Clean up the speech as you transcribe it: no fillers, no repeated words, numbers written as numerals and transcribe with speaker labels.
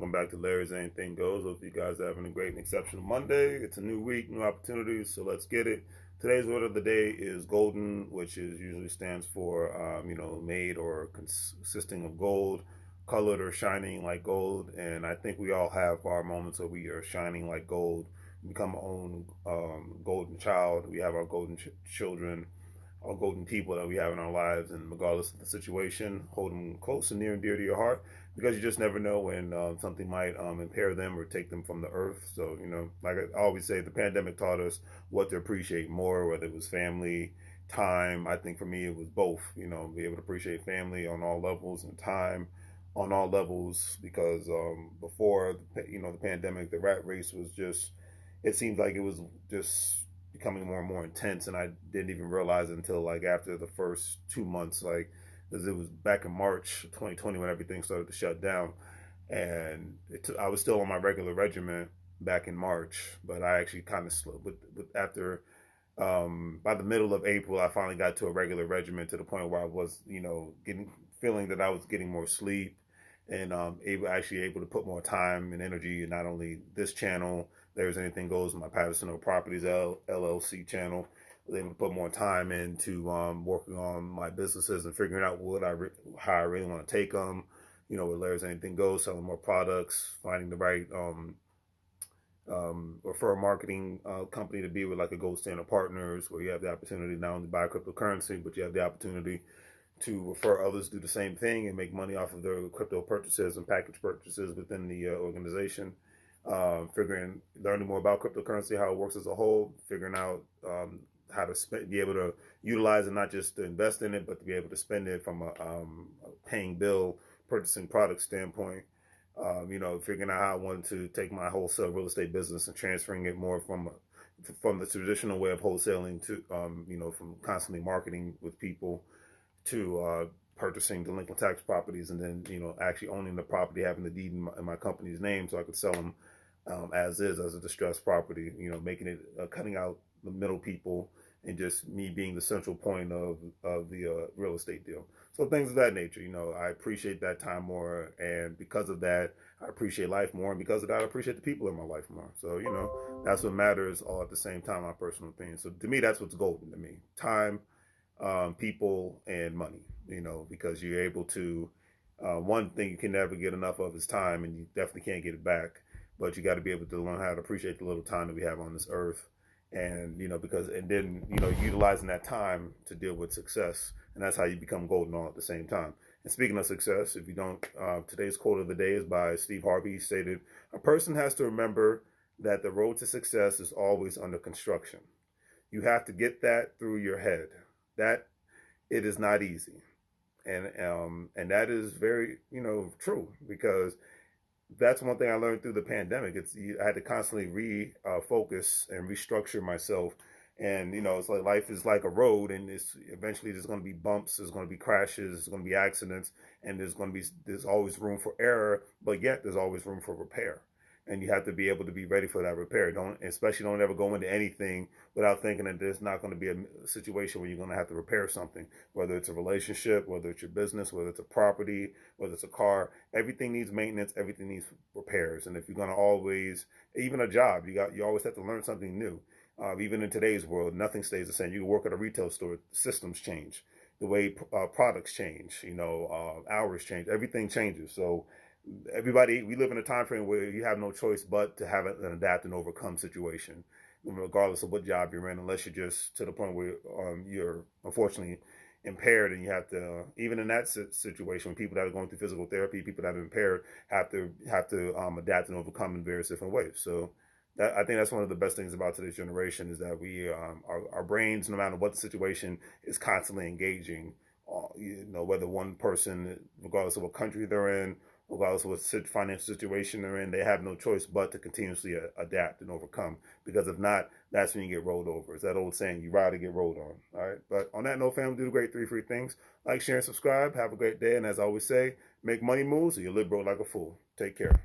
Speaker 1: Welcome back to Larry's Anything Goes. Hope you guys are having a great and exceptional Monday. It's a new week, new opportunities, so let's get it. Today's word of the day is golden, which is usually stands for, made or consisting of gold, colored or shining like gold. And I think we all have our moments where we are shining like gold, become our own golden child. We have our golden children, our golden people that we have in our lives, and regardless of the situation, hold them close and near and dear to your heart, because you just never know when something might impair them or take them from the earth. So, like I always say, the pandemic taught us what to appreciate more, whether it was family, time. I think for me, it was both, be able to appreciate family on all levels and time on all levels, because before, the pandemic, the rat race was just, it seemed like it was just becoming more and more intense, and I didn't even realize it until like after the first 2 months, like, because it was back in March 2020 when everything started to shut down, and I was still on my regular regimen back in March, but I actually kind of slowed. But after by the middle of April, I finally got to a regular regimen, to the point where I was, feeling that I was getting more sleep, and able to put more time and energy in not only this channel, There's Anything Goes, my Patterson Properties LLC channel. I was able to put more time into working on my businesses and figuring out how I really want to take them. With Larry's Anything Goes, selling more products, finding the right referral marketing company to be with, like a Gold Standard Partners, where you have the opportunity not only to buy cryptocurrency, but you have the opportunity to refer others, do the same thing, and make money off of their crypto purchases and package purchases within the organization. Learning more about cryptocurrency, how it works as a whole, figuring out how to be able to utilize it, not just to invest in it, but to be able to spend it from a paying bill, purchasing product standpoint. Figuring out how I wanted to take my wholesale real estate business and transferring it more from the traditional way of wholesaling to, from constantly marketing with people, to purchasing delinquent tax properties, and then, actually owning the property, having the deed in my company's name, so I could sell them as a distressed property, making it, cutting out the middle people, and just me being the central point of the real estate deal. So things of that nature, I appreciate that time more, and because of that, I appreciate life more, and because of that, I appreciate the people in my life more. So, that's what matters, all at the same time, my personal opinion. So to me, that's what's golden to me: time, people, and money, because you're able to, one thing you can never get enough of is time, and you definitely can't get it back, but you got to be able to learn how to appreciate the little time that we have on this earth. And, utilizing that time to deal with success. And that's how you become golden all at the same time. And speaking of success, if you don't, today's quote of the day is by Steve Harvey. He stated, "A person has to remember that the road to success is always under construction." You have to get that through your head, that it is not easy. And that is very, true, because that's one thing I learned through the pandemic. I had to constantly refocus and restructure myself. And, it's like life is like a road, and eventually there's going to be bumps, there's going to be crashes, there's going to be accidents, and there's always room for error, but yet there's always room for repair. And you have to be able to be ready for that repair. Don't ever go into anything without thinking that there's not going to be a situation where you're going to have to repair something, whether it's a relationship, whether it's your business, whether it's a property, whether it's a car. Everything needs maintenance. Everything needs repairs. And if you're going to always, even a job, you always have to learn something new. Even in today's world, nothing stays the same. You work at a retail store, systems change, the way products change, hours change, everything changes. So we live in a time frame where you have no choice but to have an adapt and overcome situation, regardless of what job you're in, unless you're just to the point where you're unfortunately impaired, and you have to, even in that situation, people that are going through physical therapy, people that are impaired, have to adapt and overcome in various different ways. So I think that's one of the best things about today's generation, is that our brains, no matter what the situation, is constantly engaging. Whether one person, regardless of what country they're in, regardless of what financial situation they're in, they have no choice but to continuously adapt and overcome. Because if not, that's when you get rolled over. It's that old saying, you ride to get rolled on. All right. But on that note, family, do the great 3 free things: like, share, and subscribe. Have a great day. And as I always say, make money moves, or you live broke like a fool. Take care.